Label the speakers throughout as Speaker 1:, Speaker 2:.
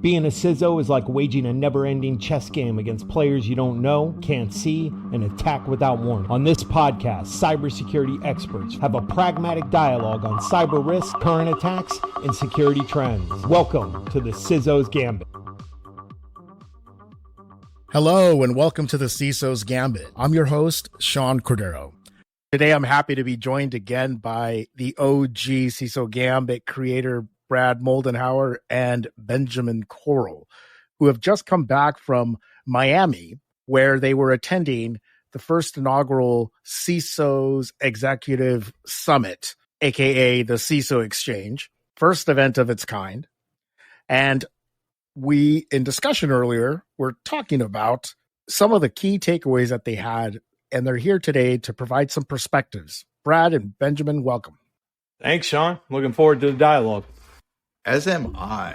Speaker 1: Being a CISO is like waging a never-ending chess game against players you don't know, can't see, and attack without warning. On this podcast, cybersecurity experts have a pragmatic dialogue on cyber risks, current attacks, and security trends. Welcome to the CISO's Gambit.
Speaker 2: Hello, and welcome to the CISO's Gambit. I'm your host, Sean Cordero. Today, I'm happy to be joined again by the OG CISO Gambit creator, Brad Moldenhauer and Benjamin Corll, who have just come back from Miami, where they were attending the first inaugural CISOs Executive Summit, aka the CISO Exchange, first event of its kind. And we, in discussion earlier, were talking about some of the key takeaways that they had, and they're here today to provide some perspectives. Brad and Benjamin, welcome.
Speaker 1: Thanks, Sean. Looking forward to the dialogue.
Speaker 3: As am I.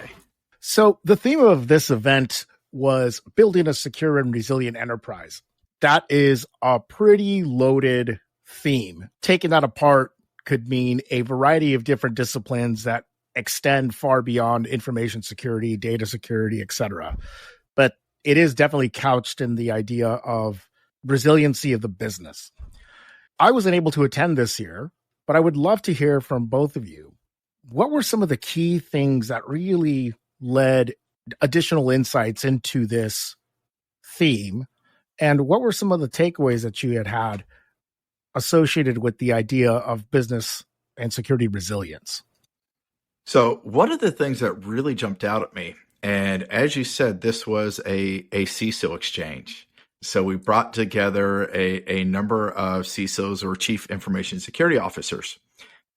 Speaker 2: So the theme of this event was building a secure and resilient enterprise. That is a pretty loaded theme. Taking that apart could mean a variety of different disciplines that extend far beyond information security, data security, etc. But it is definitely couched in the idea of resiliency of the business. I wasn't able to attend this year, but I would love to hear from both of you. What were some of the key things that really led additional insights into this theme? And what were some of the takeaways that you had associated with the idea of business and security resilience?
Speaker 3: So one of the things that really jumped out at me, and as you said, this was a CISO exchange. So we brought together a number of CISOs, or Chief Information Security Officers.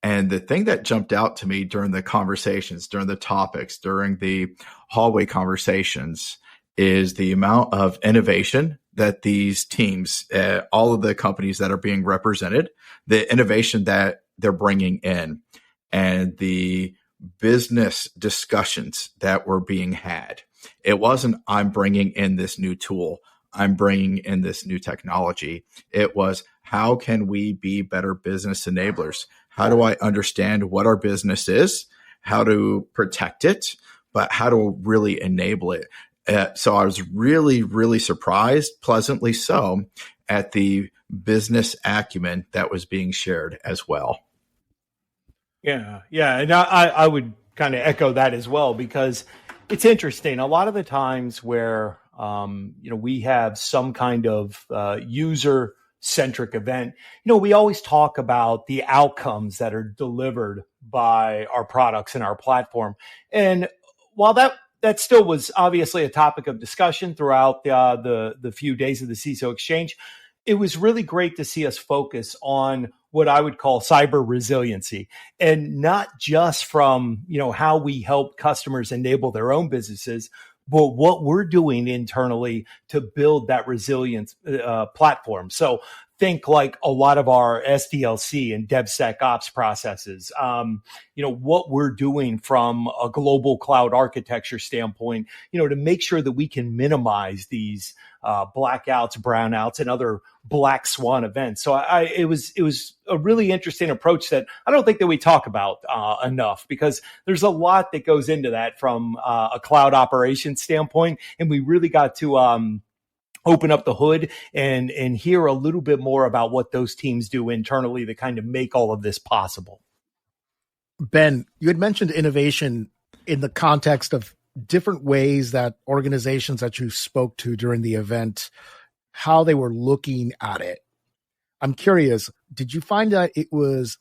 Speaker 3: And the thing that jumped out to me during the conversations, during the topics, during the hallway conversations is the amount of innovation that these teams, all of the companies that are being represented, the innovation that they're bringing in, and the business discussions that were being had. It wasn't, I'm bringing in this new tool, I'm bringing in this new technology. It was, how can we be better business enablers? How do I understand what our business is, how to protect it, but how to really enable it? So I was really, really surprised, pleasantly so, at the business acumen that was being shared as well.
Speaker 1: Yeah. And I would kind of echo that as well, because it's interesting. A lot of the times where, we have some kind of user-centric event, we always talk about the outcomes that are delivered by our products and our platform. And while that still was obviously a topic of discussion throughout the few days of the CISO Exchange, it was really great to see us focus on what I would call cyber resiliency, and not just from, how we help customers enable their own businesses, but what we're doing internally to build that resilience platform. So think like a lot of our SDLC and DevSecOps processes, what we're doing from a global cloud architecture standpoint, to make sure that we can minimize these blackouts, brownouts, and other black swan events. So it was a really interesting approach that I don't think that we talk about enough, because there's a lot that goes into that from a cloud operations standpoint, and we really got to open up the hood and hear a little bit more about what those teams do internally to kind of make all of this possible.
Speaker 2: Ben, you had mentioned innovation in the context of different ways that organizations that you spoke to during the event, how they were looking at it. I'm curious, did you find that it was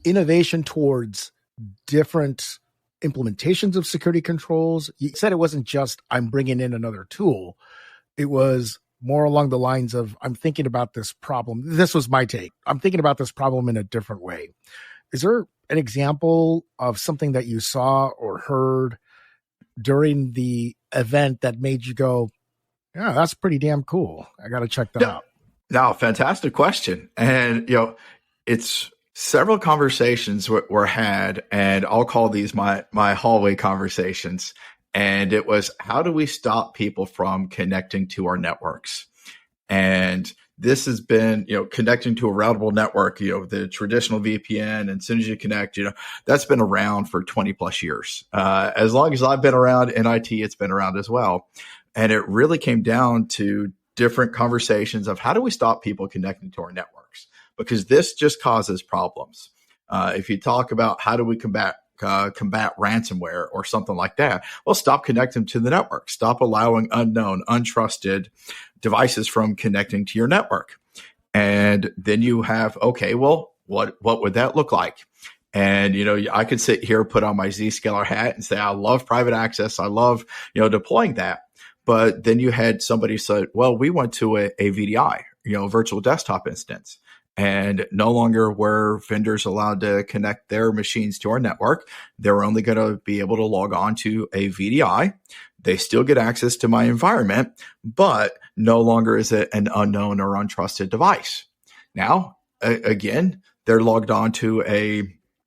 Speaker 2: innovation towards different implementations of security controls? You said it wasn't just, I'm bringing in another tool. It was more along the lines of, I'm thinking about this problem. This was my take. I'm thinking about this problem in a different way. Is there an example of something that you saw or heard during the event that made you go, yeah, that's pretty damn cool, I got to check that out?
Speaker 3: No, fantastic question. And, it's several conversations were had, and I'll call these my hallway conversations. And it was, how do we stop people from connecting to our networks? And this has been, connecting to a routable network, the traditional VPN. And as soon as you connect, that's been around for 20 plus years. As long as I've been around in IT, it's been around as well. And it really came down to different conversations of how do we stop people connecting to our networks? Because this just causes problems. If you talk about how do we combat ransomware or something like that, well, stop connecting to the network. Stop allowing unknown, untrusted devices from connecting to your network. And then you have, okay, well, what would that look like? And, I could sit here, put on my Zscaler hat and say, I love private access. I love, deploying that. But then you had somebody say, well, we went to a VDI, virtual desktop instance. And no longer were vendors allowed to connect their machines to our network. They're only going to be able to log on to a VDI. They still get access to my environment, but no longer is it an unknown or untrusted device. Now, again, they're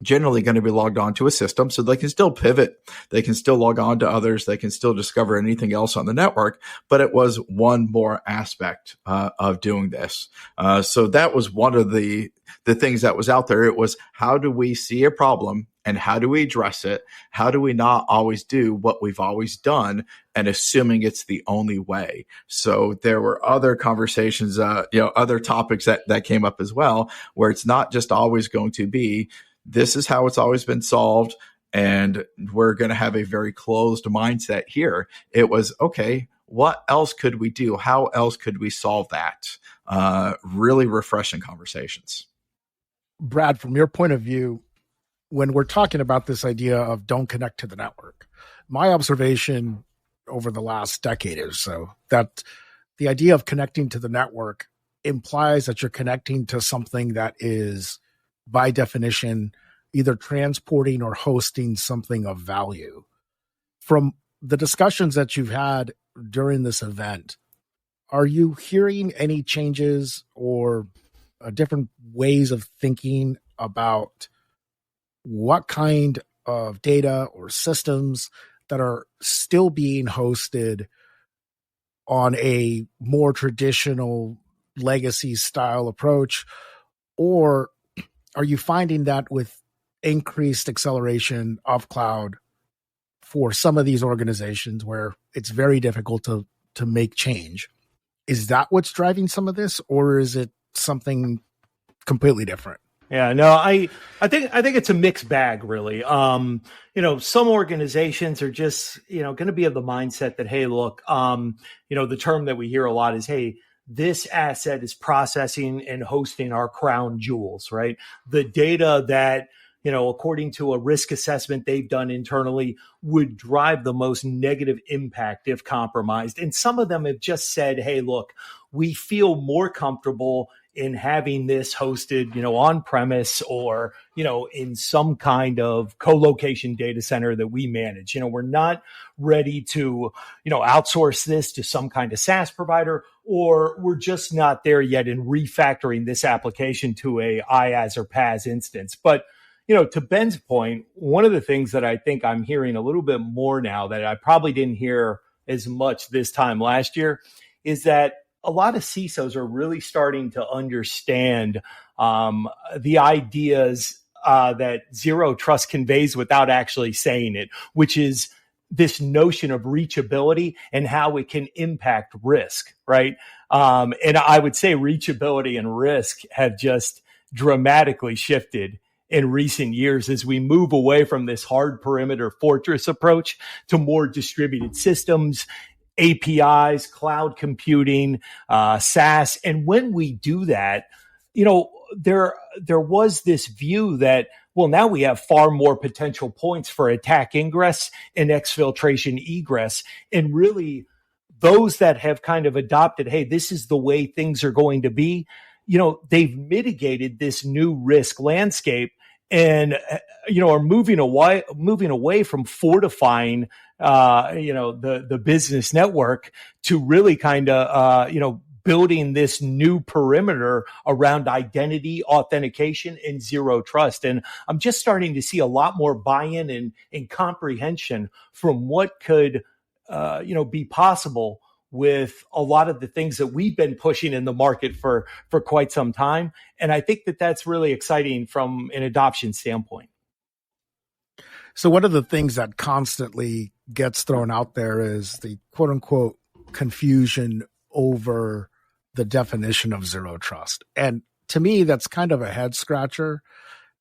Speaker 3: generally going to be logged on to a system, so they can still pivot. They can still log on to others. They can still discover anything else on the network, but it was one more aspect of doing this. So that was one of the things that was out there. It was, how do we see a problem and how do we address it? How do we not always do what we've always done and assuming it's the only way? So there were other conversations, other topics that came up as well, where it's not just always going to be, this is how it's always been solved, and we're going to have a very closed mindset here. It was, okay, what else could we do? How else could we solve that? Really refreshing conversations.
Speaker 2: Brad, from your point of view, when we're talking about this idea of don't connect to the network, my observation over the last decade or so, that the idea of connecting to the network implies that you're connecting to something that is, by definition, either transporting or hosting something of value. From the discussions that you've had during this event, are you hearing any changes or different ways of thinking about what kind of data or systems that are still being hosted on a more traditional legacy style approach? Or are you finding that with increased acceleration of cloud for some of these organizations where it's very difficult to make change, is that what's driving some of this, or is it something completely different?
Speaker 1: Yeah, no, I think it's a mixed bag, really. Some organizations are just, going to be of the mindset that, hey, look, the term that we hear a lot is, hey, this asset is processing and hosting our crown jewels, right? The data that, according to a risk assessment they've done internally, would drive the most negative impact if compromised. And some of them have just said, hey, look, we feel more comfortable in having this hosted, on premise or, in some kind of co-location data center that we manage. We're not ready to, outsource this to some kind of SaaS provider, or we're just not there yet in refactoring this application to a IaaS or PaaS instance. But, to Ben's point, one of the things that I think I'm hearing a little bit more now that I probably didn't hear as much this time last year is that a lot of CISOs are really starting to understand the ideas that zero trust conveys without actually saying it, which is this notion of reachability and how it can impact risk, right? And I would say reachability and risk have just dramatically shifted in recent years as we move away from this hard perimeter fortress approach to more distributed systems, APIs, cloud computing, SaaS. And when we do that, there was this view that, well, now we have far more potential points for attack ingress and exfiltration egress. And really, those that have kind of adopted, hey, this is the way things are going to be, they've mitigated this new risk landscape and, are moving away from fortifying the business network to really kind of, building this new perimeter around identity, authentication, and zero trust. And I'm just starting to see a lot more buy-in and comprehension from what could, be possible with a lot of the things that we've been pushing in the market for quite some time. And I think that that's really exciting from an adoption standpoint.
Speaker 2: So one of the things that constantly gets thrown out there is the quote unquote confusion over the definition of zero trust. And to me, that's kind of a head scratcher,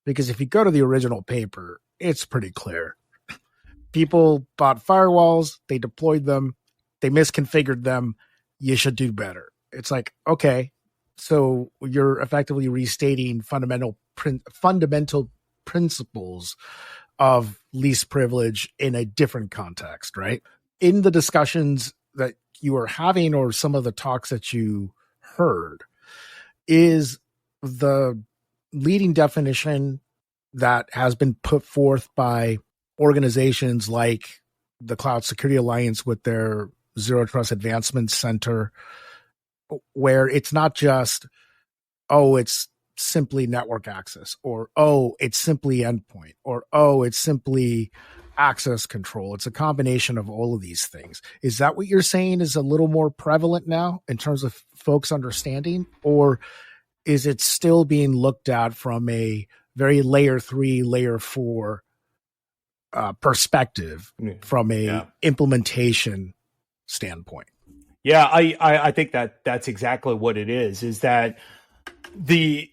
Speaker 2: because if you go to the original paper, it's pretty clear. People bought firewalls, they deployed them, they misconfigured them. You should do better. It's like, okay, so you're effectively restating fundamental principles of least privilege in a different context, right? In the discussions that you were having, or some of the talks that you heard, is the leading definition that has been put forth by organizations like the Cloud Security Alliance with their Zero Trust Advancement Center, where it's not just, oh, it's simply network access, or, oh, it's simply endpoint, or, oh, it's simply access control. It's a combination of all of these things. Is that what you're saying is a little more prevalent now in terms of folks understanding, or is it still being looked at from a very layer 3, layer 4 perspective from a implementation standpoint?
Speaker 1: Yeah, I think that that's exactly what it is that the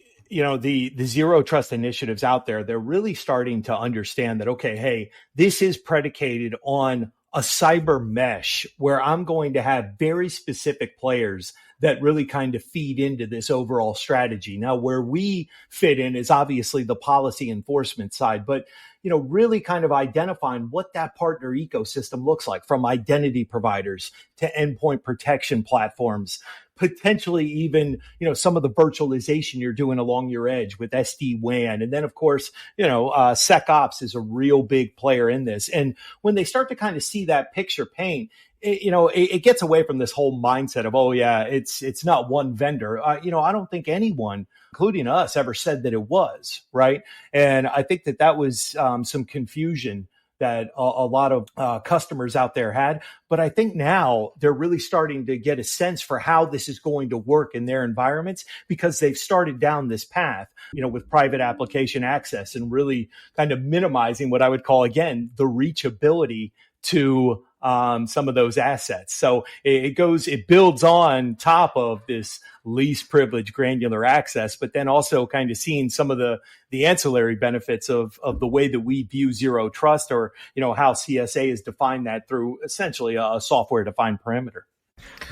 Speaker 1: zero trust initiatives out there, they're really starting to understand that, okay, hey, this is predicated on a cyber mesh where I'm going to have very specific players that really kind of feed into this overall strategy. Now, where we fit in is obviously the policy enforcement side, but really kind of identifying what that partner ecosystem looks like, from identity providers to endpoint protection platforms, potentially even, some of the virtualization you're doing along your edge with SD-WAN. And then, of course, SecOps is a real big player in this. And when they start to kind of see that picture paint, it gets away from this whole mindset of, oh yeah, it's not one vendor. I don't think anyone, including us, ever said that it was, right? And I think that was some confusion that a lot of customers out there had. But I think now they're really starting to get a sense for how this is going to work in their environments, because they've started down this path, with private application access and really kind of minimizing what I would call, again, the reachability to some of those assets. So it builds on top of this least privileged granular access, but then also kind of seeing some of the ancillary benefits of the way that we view zero trust, or, how CSA has defined that through essentially a software defined perimeter.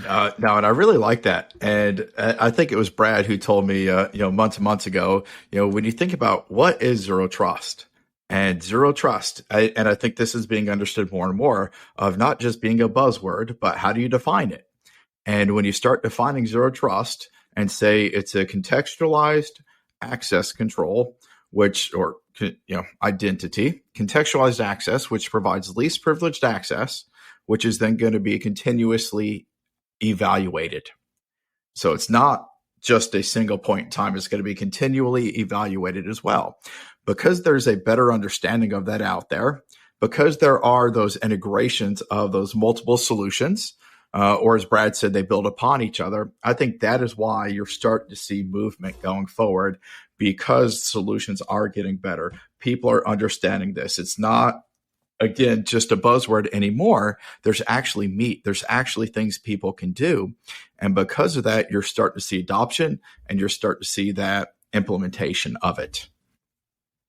Speaker 3: No, and I really like that. And I think it was Brad who told me, months and months ago, when you think about what is zero trust, and zero trust, and I think this is being understood more and more, of not just being a buzzword, but how do you define it? And when you start defining zero trust and say it's a contextualized access control, identity, contextualized access, which provides least privileged access, which is then going to be continuously evaluated. So it's not just a single point in time. It's going to be continually evaluated as well. Because there's a better understanding of that out there, because there are those integrations of those multiple solutions, or as Brad said, they build upon each other. I think that is why you're starting to see movement going forward, because solutions are getting better. People are understanding this. It's not, again, just a buzzword anymore. There's actually meat. There's actually things people can do. And because of that, you're starting to see adoption, and you're starting to see that implementation of it.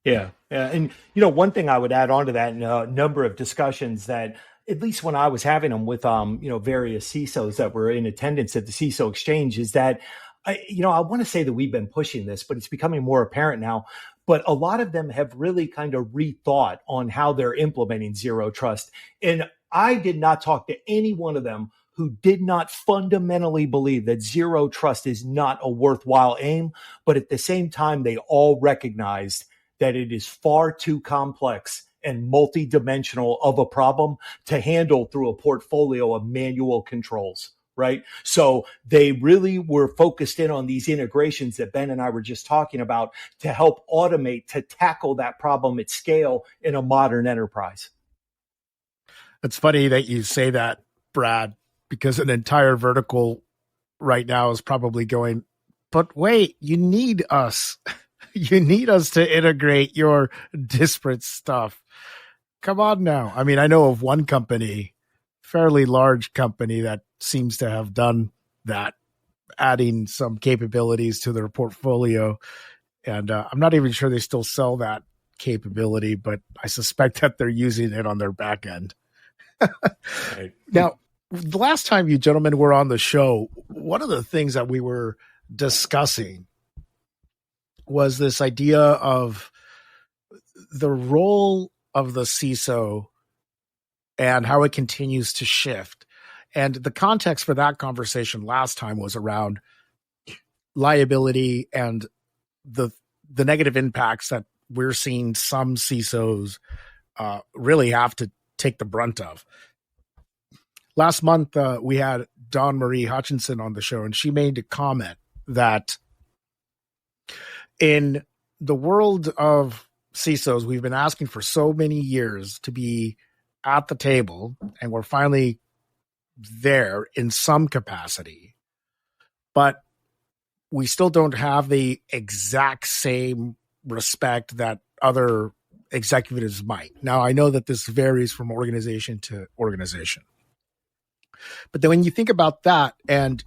Speaker 1: Yeah. And, one thing I would add on to that, in a number of discussions that, at least when I was having them with, various CISOs that were in attendance at the CISO Exchange, is that, I want to say that we've been pushing this, but it's becoming more apparent now. But a lot of them have really kind of rethought on how they're implementing zero trust. And I did not talk to any one of them who did not fundamentally believe that zero trust is not a worthwhile aim. But at the same time, they all recognized that it is far too complex and multidimensional of a problem to handle through a portfolio of manual controls, right? So they really were focused in on these integrations that Ben and I were just talking about to help automate, to tackle that problem at scale in a modern enterprise.
Speaker 2: It's funny that you say that, Brad, because an entire vertical right now is probably going, but wait, you need us. You need us to integrate your disparate stuff. Come on now. I mean, I know of one company, fairly large company, that seems to have done that, adding some capabilities to their portfolio. And I'm not even sure they still sell that capability, but I suspect that they're using it on their back end.
Speaker 1: Right.
Speaker 2: Now, the last time you gentlemen were on the show, one of the things that we were discussing was this idea of the role of the CISO and how it continues to shift. And the context for that conversation last time was around liability and the negative impacts that we're seeing some CISOs really have to take the brunt of. Last month, we had Dawn Marie Hutchinson on the show, and she made a comment that in the world of CISOs, we've been asking for so many years to be at the table, and we're finally there in some capacity, but we still don't have the exact same respect that other executives might. Now, I know that this varies from organization to organization, but then when you think about that and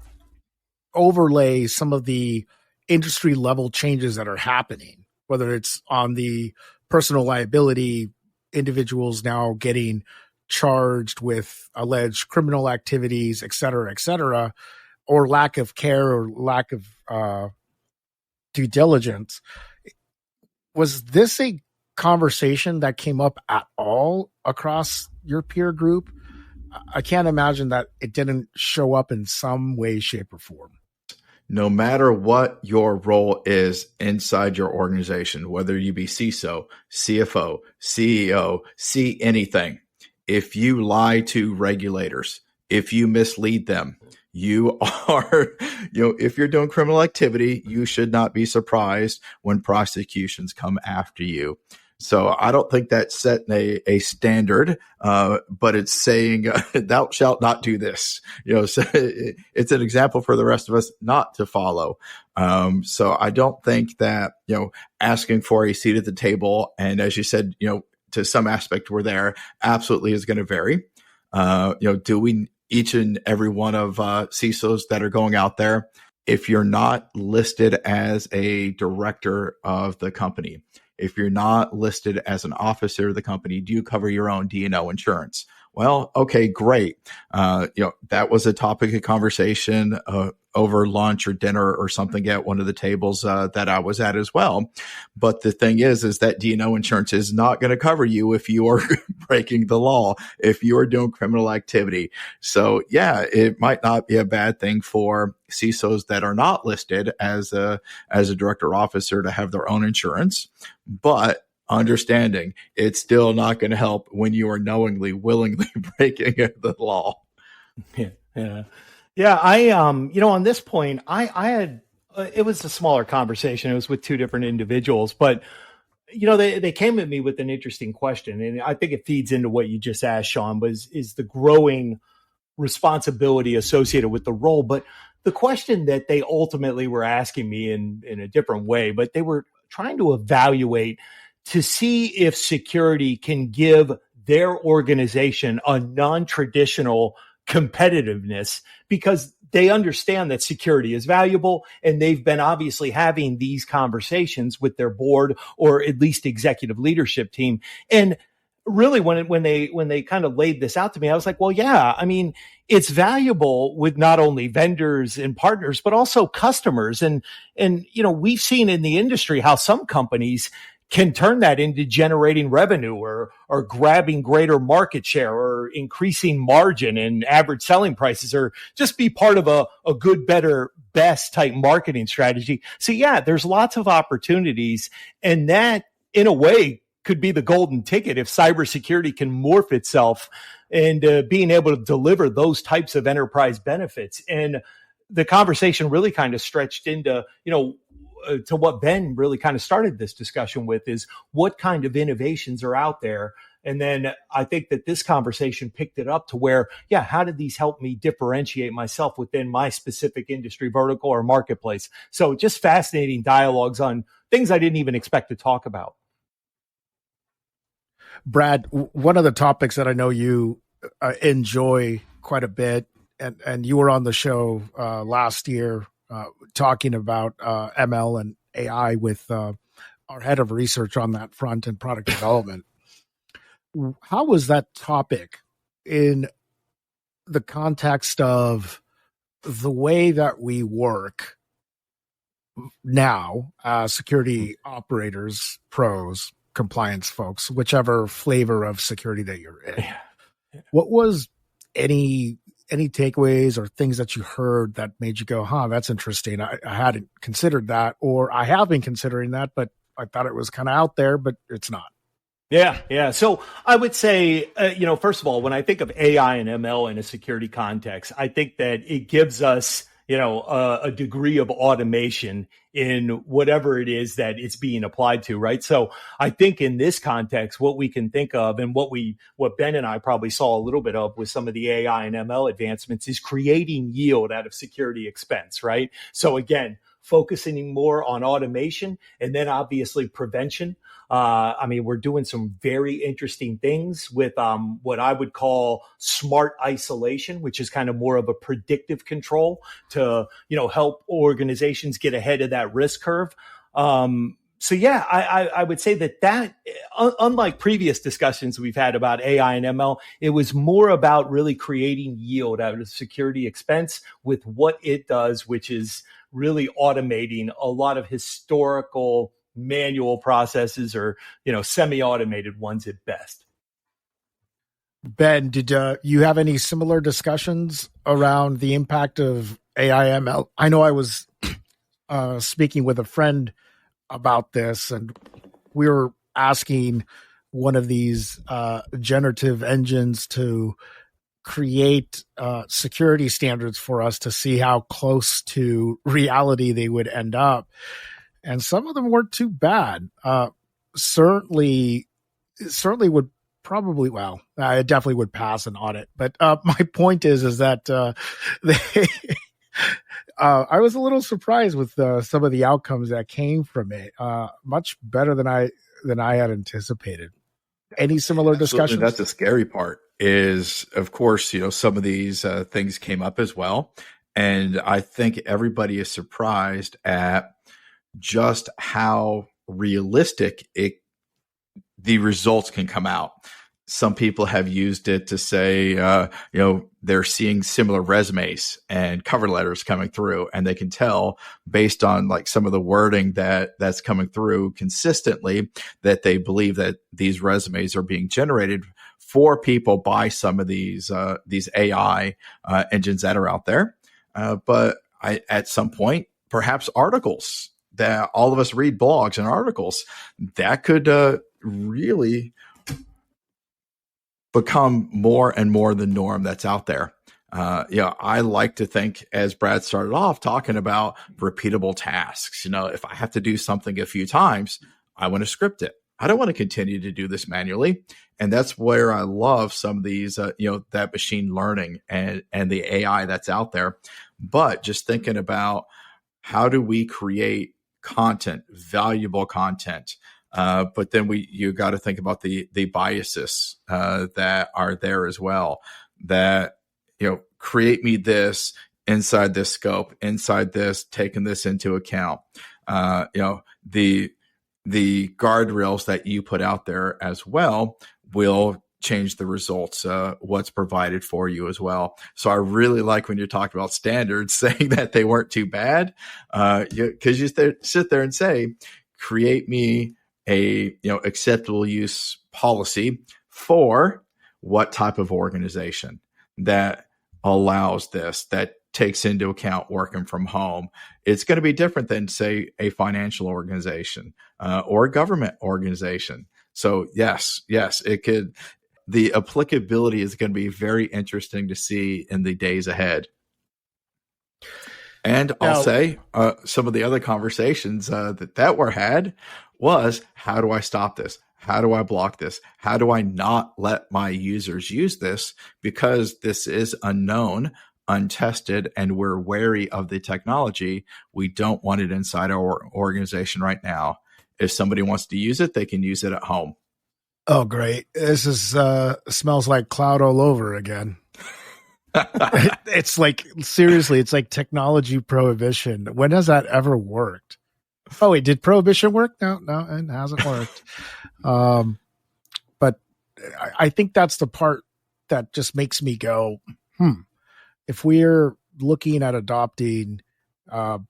Speaker 2: overlay some of the industry level changes that are happening, whether it's on the personal liability, individuals now getting charged with alleged criminal activities, et cetera, or lack of care or lack of due diligence. Was this a conversation that came up at all across your peer group? I can't imagine that it didn't show up in some way, shape, or form.
Speaker 3: No matter what your role is inside your organization, whether you be CISO, CFO, CEO, see anything, if you lie to regulators, if you mislead them, you are, if you're doing criminal activity, you should not be surprised when prosecutions come after you. So I don't think that's setting a standard, but it's saying thou shalt not do this. So it's an example for the rest of us not to follow. So I don't think that asking for a seat at the table, and as you said, to some aspect we're there, absolutely is going to vary. Do we each and every one of CISOs that are going out there, if you're not listed as a director of the company, if you're not listed as an officer of the company, do you cover your own D&O insurance? Well, okay, great. That was a topic of conversation over lunch or dinner or something at one of the tables that I was at as well. But the thing is that D&O insurance is not going to cover you if you are breaking the law, if you are doing criminal activity. So yeah, it might not be a bad thing for CISOs that are not listed as a director or officer to have their own insurance, but understanding it's still not going to help when you are willingly breaking the law.
Speaker 1: Yeah. I, on this point, I had, it was a smaller conversation. It was with two different individuals, but they came at me with an interesting question. And I think it feeds into what you just asked, Sean, is the growing responsibility associated with the role. But the question that they ultimately were asking me in a different way, but they were trying to evaluate to see if security can give their organization a non-traditional competitiveness, because they understand that security is valuable, and they've been obviously having these conversations with their board or at least executive leadership team. And really, when they kind of laid this out to me, I was like, well, yeah, I mean, it's valuable with not only vendors and partners, but also customers. And we've seen in the industry how some companies can turn that into generating revenue or grabbing greater market share or increasing margin and average selling prices, or just be part of a good, better, best type marketing strategy. So yeah, there's lots of opportunities, and that in a way could be the golden ticket if cybersecurity can morph itself and being able to deliver those types of enterprise benefits. And the conversation really kind of stretched into, to what Ben really kind of started this discussion with, is what kind of innovations are out there And then I think that this conversation picked it up to where, yeah, how did these help me differentiate myself within my specific industry vertical or marketplace? So just fascinating dialogues on things I didn't even expect to talk about.
Speaker 2: Brad, one of the topics that I know you enjoy quite a bit, and you were on the show last year talking about ML and AI with our head of research on that front and product development. How was that topic in the context of the way that we work now, security operators, pros, compliance folks, whichever flavor of security that you're in? What was any takeaways or things that you heard that made you go, that's interesting. I hadn't considered that, or I have been considering that, but I thought it was kind of out there, but it's not.
Speaker 1: Yeah. So I would say, first of all, when I think of AI and ML in a security context, I think that it gives us, a degree of automation in whatever it is that it's being applied to, right? So I think in this context, what we can think of and what Ben and I probably saw a little bit of with some of the AI and ML advancements is creating yield out of security expense, right? So again, focusing more on automation and then obviously prevention. We're doing some very interesting things with what I would call smart isolation, which is kind of more of a predictive control to, help organizations get ahead of that risk curve. I would say that unlike previous discussions we've had about AI and ML, it was more about really creating yield out of security expense with what it does, which is really automating a lot of historical manual processes or, semi-automated ones at best.
Speaker 2: Ben, did you have any similar discussions around the impact of AI ML? I know I was speaking with a friend about this, and we were asking one of these generative engines to create security standards for us to see how close to reality they would end up. And some of them weren't too bad. Certainly would probably, I definitely would pass an audit. But my point is that I was a little surprised with some of the outcomes that came from it. Much better than I had anticipated. Any similar discussions?
Speaker 3: That's the scary part. Is of course, some of these things came up as well, and I think everybody is surprised at just how realistic the results can come out. Some people have used it to say, they're seeing similar resumes and cover letters coming through, and they can tell based on like some of the wording that's coming through consistently that they believe that these resumes are being generated for people by some of these AI engines that are out there. But at some point, perhaps articles that all of us read, blogs and articles, that could really become more and more the norm that's out there. I like to think, as Brad started off talking about repeatable tasks, if I have to do something a few times, I want to script it. I don't want to continue to do this manually. And that's where I love some of these, that machine learning and the AI that's out there. But just thinking about how do we create content, valuable content, but then you got to think about the biases that are there as well. That create me this inside this scope, inside this, taking this into account. The guardrails that you put out there as well will change the results, what's provided for you as well. So I really like when you talk about standards, saying that they weren't too bad, because you sit there and say, create me a acceptable use policy for what type of organization that allows this, that takes into account working from home. It's going to be different than, say, a financial organization or a government organization. So yes, it could. The applicability is going to be very interesting to see in the days ahead. And I'll say some of the other conversations that were had was, how do I stop this? How do I block this? How do I not let my users use this? Because this is unknown, untested, and we're wary of the technology. We don't want it inside our organization right now. If somebody wants to use it, they can use it at home.
Speaker 2: Oh, great. This is smells like cloud all over again. It's like, seriously, it's like technology prohibition. When has that ever worked? Oh, wait, did prohibition work? No, it hasn't worked. But I think that's the part that just makes me go, if we're looking at adopting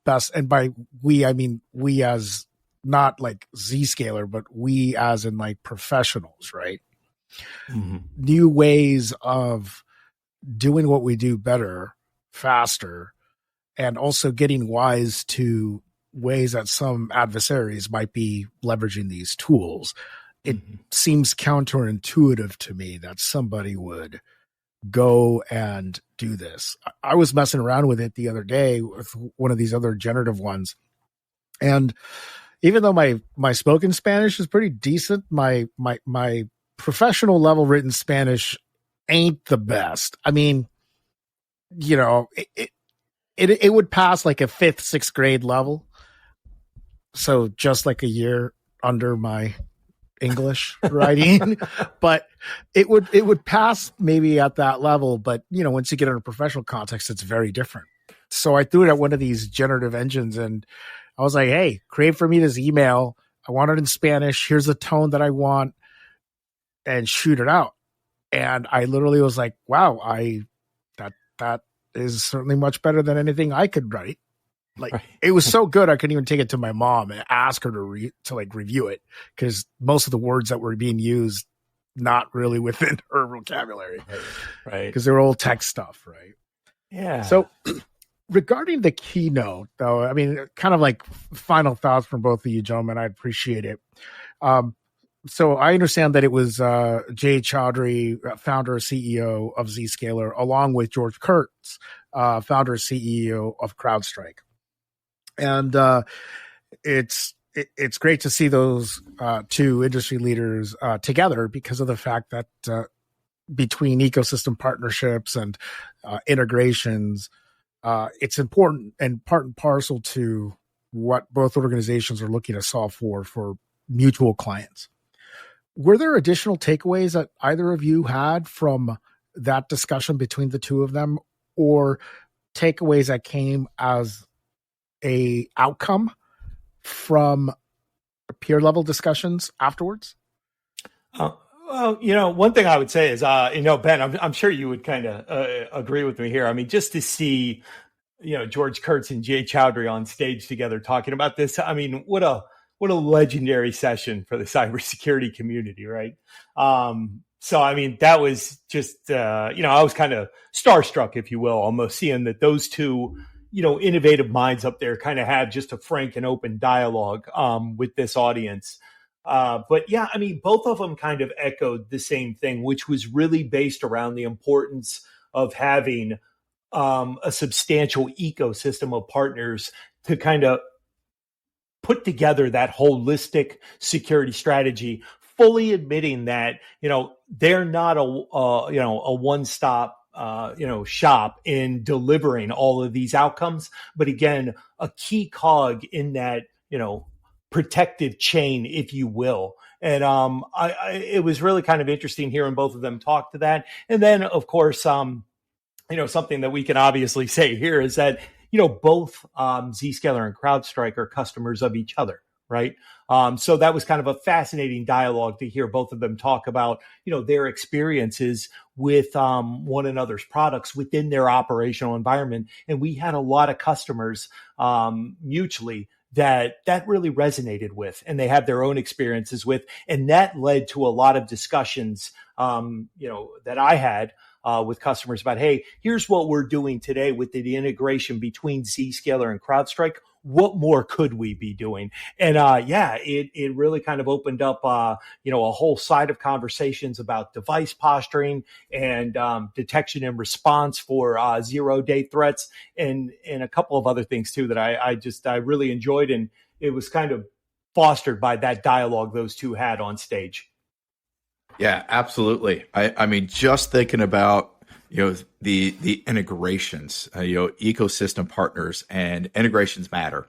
Speaker 2: best, and by we, I mean we as not like Zscaler, but we as in like professionals, right? Mm-hmm. New ways of doing what we do better, faster, and also getting wise to ways that some adversaries might be leveraging these tools. It seems counterintuitive to me that somebody would go and do this. I was messing around with it the other day with one of these other generative ones. And even though my spoken Spanish is pretty decent, my professional level written Spanish ain't the best. I mean, you know, it would pass like a 5th, 6th grade level. So just like a year under my English writing, but it would pass maybe at that level. But, you know, once you get in a professional context, it's very different. So I threw it at one of these generative engines and I was like, hey, create for me this email. I want it in Spanish. Here's the tone that I want, and shoot it out. And I literally was like, wow, that is certainly much better than anything I could write. Like, it was so good, I couldn't even take it to my mom and ask her to review it, because most of the words that were being used, not really within her vocabulary, right? Because they were old tech stuff, right?
Speaker 1: Yeah.
Speaker 2: So regarding the keynote, though, I mean, kind of like final thoughts from both of you gentlemen, I appreciate it. So I understand that it was Jay Chaudry, founder and CEO of Zscaler, along with George Kurtz, founder and CEO of Crowdstrike. And it's great to see those two industry leaders together, because of the fact that between ecosystem partnerships and integrations, it's important and part and parcel to what both organizations are looking to solve for mutual clients. Were there additional takeaways that either of you had from that discussion between the two of them, or takeaways that came as a outcome from peer level discussions afterwards?
Speaker 1: Well, you know, one thing I would say is, you know, Ben, I'm sure you would kind of agree with me here. I mean, just to see, you know, George Kurtz and Jay Chaudry on stage together talking about this, I mean, what a legendary session for the cybersecurity community, right? So, I mean, that was just, you know, I was kind of starstruck, if you will, almost seeing that those two, you know, innovative minds up there kind of have just a frank and open dialogue with this audience. But yeah, I mean, both of them kind of echoed the same thing, which was really based around the importance of having a substantial ecosystem of partners to kind of put together that holistic security strategy, fully admitting that, you know, they're not a one-stop shop in delivering all of these outcomes, but again, a key cog in that, you know, protective chain, if you will. And it was really kind of interesting hearing both of them talk to that. And then, of course, you know, something that we can obviously say here is that, you know, both Zscaler and CrowdStrike are customers of each other, right? So that was kind of a fascinating dialogue to hear both of them talk about, you know, their experiences with one another's products within their operational environment. And we had a lot of customers mutually that really resonated with, and they had their own experiences with. And that led to a lot of discussions, you know, that I had with customers about, hey, here's what we're doing today with the integration between Zscaler and CrowdStrike. What more could we be doing? And yeah, it really kind of opened up, you know, a whole side of conversations about device posturing and detection and response for 0-day threats, and a couple of other things too that I really enjoyed. And it was kind of fostered by that dialogue those two had on stage.
Speaker 3: Yeah, absolutely. I mean, just thinking about, the integrations, ecosystem partners, and integrations matter,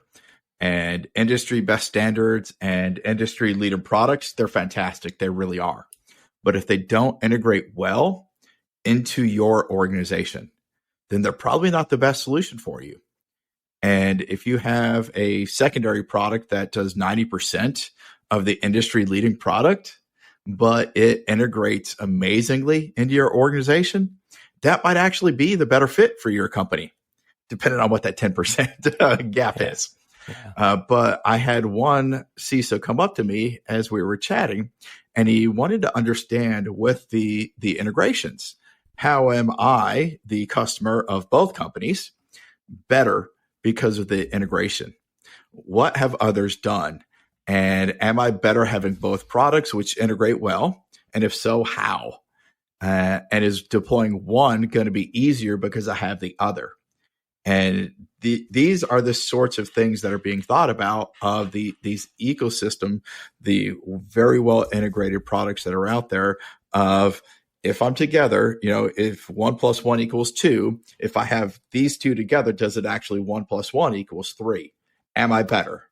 Speaker 3: and industry best standards and industry leader products, they're fantastic. They really are. But if they don't integrate well into your organization, then they're probably not the best solution for you. And if you have a secondary product that does 90% of the industry leading product, but it integrates amazingly into your organization, that might actually be the better fit for your company, depending on what that 10% gap is. Yeah. But I had one CISO come up to me as we were chatting, and he wanted to understand with the integrations, how am I, the customer of both companies, better because of the integration? What have others done? And am I better having both products which integrate well? And if so, how? And is deploying one going to be easier because I have the other? And these are the sorts of things that are being thought about of these ecosystem, the very well integrated products that are out there of, if I'm together, if 1 + 1 = 2, if I have these two together, does it actually 1 + 1 = 3? Am I better?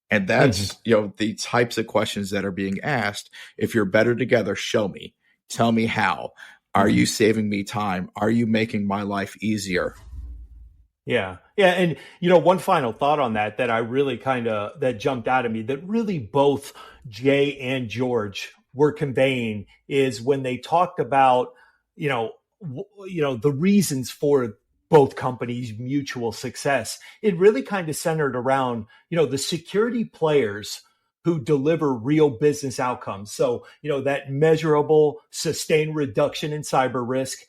Speaker 3: And that's, the types of questions that are being asked. If you're better together, show me. Tell me how. Are you saving me time? Are you making my life easier?
Speaker 1: Yeah. Yeah. And, one final thought on that I really that jumped out at me, that really both Jay and George were conveying, is when they talked about, the reasons for both companies' mutual success. It really centered around, the security players who deliver real business outcomes. So, that measurable, sustained reduction in cyber risk,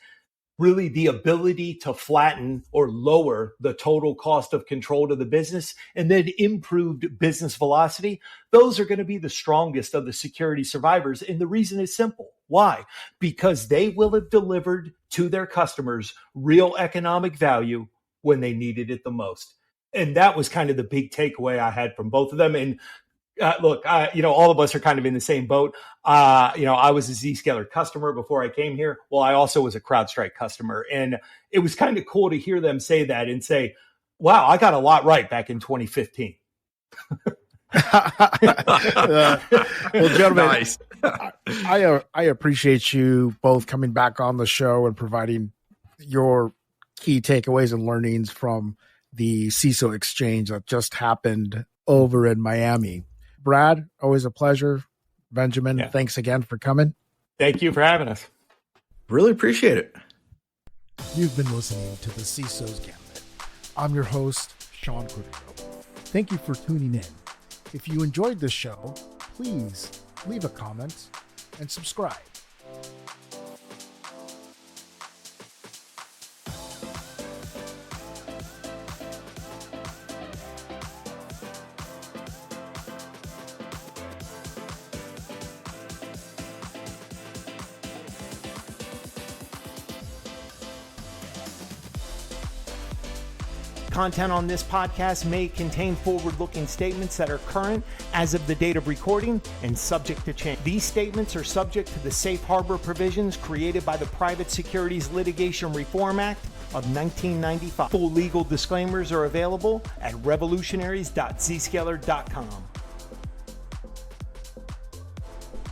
Speaker 1: really the ability to flatten or lower the total cost of control to the business, and then improved business velocity. Those are going to be the strongest of the security survivors. And the reason is simple. Why? Because they will have delivered to their customers real economic value when they needed it the most. And that was the big takeaway I had from both of them. And look, all of us are in the same boat. I was a Zscaler customer before I came here. Well, I also was a Crowdstrike customer. And it was cool to hear them say that and say, wow, I got a lot right back in 2015.
Speaker 2: Well, gentlemen, nice. I appreciate you both coming back on the show and providing your key takeaways and learnings from the CISO Exchange that just happened over in Miami. Brad, always a pleasure. Benjamin, Thanks again for coming.
Speaker 1: Thank you for having us.
Speaker 3: Really appreciate it.
Speaker 2: You've been listening to the CISO's Gambit. I'm your host, Sean Cordero. Thank you for tuning in. If you enjoyed this show, please leave a comment and subscribe.
Speaker 1: Content on this podcast may contain forward-looking statements that are current as of the date of recording and subject to change. These statements are subject to the safe harbor provisions created by the Private Securities Litigation Reform Act of 1995. Full legal disclaimers are available at revolutionaries.zscaler.com.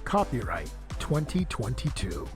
Speaker 2: Copyright 2022.